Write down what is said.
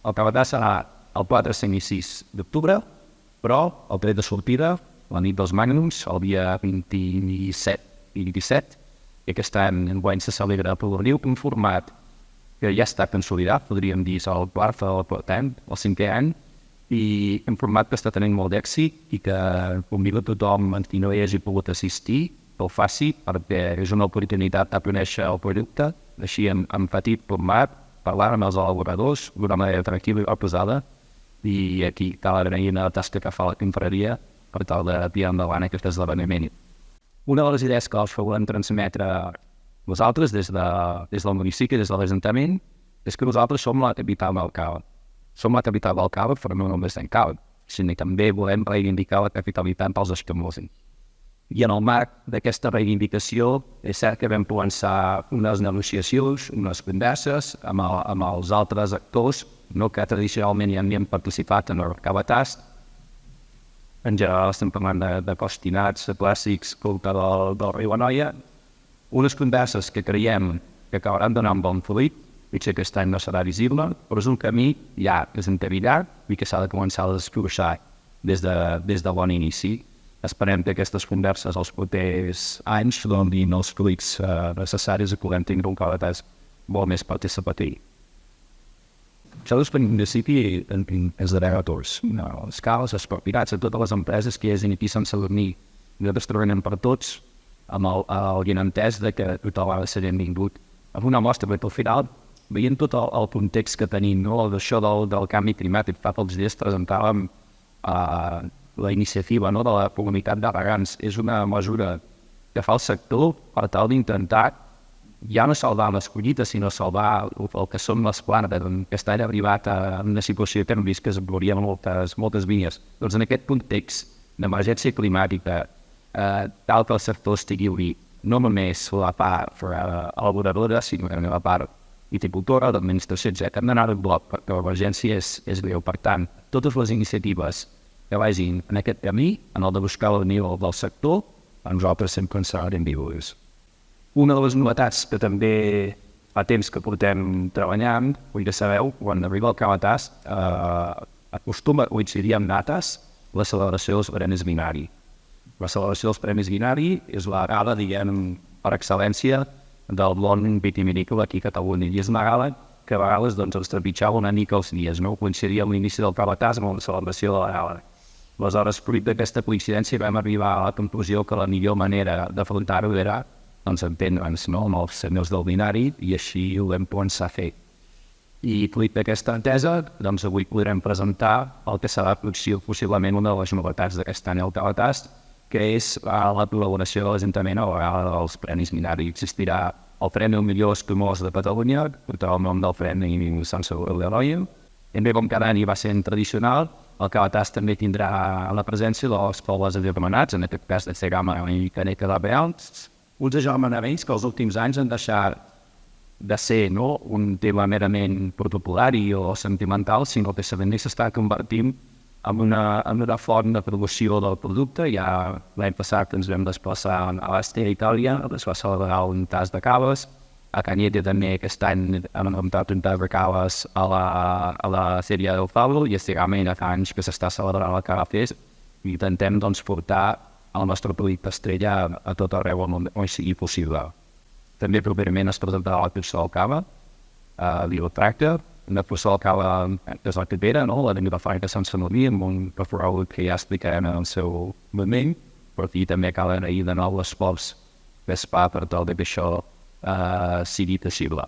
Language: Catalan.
El Cavatà serà el 4, 5 i 6 d'octubre, però el tret de sortida, la nit dels Magnums, el dia 27 i 27, i aquest any enguany se celebra a Pol·loniu, un format que ja està consolidat, podríem dir, és el quart o el 5è any, i un format que està tenint molt d'èxit i que convido a tothom a qui no hi hagi pogut assistir, que ho faci, perquè és una oportunitat de conèixer el producte, així en petit format, parlar amb els elaboradors d'una manera tranquil·la i reposada, i aquí cal agrair la tasca que fa la confraria per tal de tirar endavant aquest esdeveniment. Una de les idees que els volem transmetre nosaltres des del municipi, des de l'Ajuntament, és que nosaltres som la capital del cava. Som la capital del cava, però no només en cava, sinó que també volem reivindicar la capitalitat dels escamosos. I en el marc d'aquesta reivindicació és cert que vam començar unes negociacions, unes converses amb els altres actors que tradicionalment ja havien participat en el Cavatàs. En general estem parlant de costinats, de clàssics, culta del riu Anoia. Unes converses que creiem que acabaran donant bon fruit, potser aquest any no serà visible, però és un camí ja que és encaminat i que s'ha de començar a descruixar des de bon inici. Esperem que aquestes converses als propers anys donin els fruits necessaris i puguem tenir un Cavatàs molt més participatiu. Nosaltres per municipi ens darem a tots, les caves, els propietats, a totes les empreses que hi hagin aquí a Sant Sadurní. Nosaltres treballarem per tots amb el benentès que tothom ha de ser benvingut. Amb una mostra, perquè al final, veient tot el context que tenim, això del canvi climàtic, fa pocs dies presentàvem la iniciativa de la comunitat de regants. És una mesura que fa el sector per tal d'intentar ja no salvar les collites, sinó salvar el que són les plantes, que estan arribat a una situació que hem vist que es mourien moltes vinyes. Doncs en aquest context d'emergència climàtica, tal que el sector estigui obrit, no només la part elaboradora, sinó la part viticultora, l'administració, etc. Hem d'anar en bloc, perquè l'emergència és greu. Per tant, totes les iniciatives que vagin en aquest camí, en el de buscar el nivell del sector, a nosaltres sempre ens seran benvingudes. Una de les novetats que també fa temps que portem treballant, vull que sabeu, quan arriba el Cavatàs, acostuma a coincidir amb dates la celebració dels Premis Vinari. La celebració dels Premis Vinari és la gala, diguem, per excel·lència del món vitivinícola aquí a Catalunya. I és una gala que a vegades ens trepitjava una mica els dies, coincidia amb l'inici del Cavatàs amb la celebració de la gala. Aleshores, fruit d'aquesta coincidència vam arribar a la conclusió que la millor manera d'afrontar-ho era entendre'ns amb els senyors del binari, i així ho vam començar a fer. I fruit d'aquesta entesa, avui podrem presentar el que serà possiblement una de les novetats d'aquest any al Cavatàs, que és la col·laboració de l'Ajuntament a la gala dels Premis Vinari. Existirà el Premi al millor escumós de Catalunya, portarà el nom del Premi Sant Sadurní d'Anoia. També, com cada any va sent tradicional, el Cavatàs també tindrà la presència dels pobles agermanats, en aquest cas de Segama i Caneca de Beal, uns agermanaments que els últims anys han deixat de ser un tema merament protopolari o sentimental, sinó que s'està convertint en una font de promoció del producte. Ja l'any passat ens vam desplaçar a l'Estella, Itàlia, es va celebrar un tas de caves. A Canyete també aquest any hem muntat un tas de caves a la sèrie del Fabro, i estigament fa anys que s'està celebrant el Cava Fest, i intentem portar el nostre producte estrella a tot arreu on sigui possible. També properament es presentarà la cursa del cava, l'Ilotracte, una cursa del cava que és la Capera, la de Vilafranca de Sant Sadurní, amb un recorregut que ja explicarem en el seu moment, però aquí també cal agrair de nou l'esforç que es fa per tal que això sigui possible.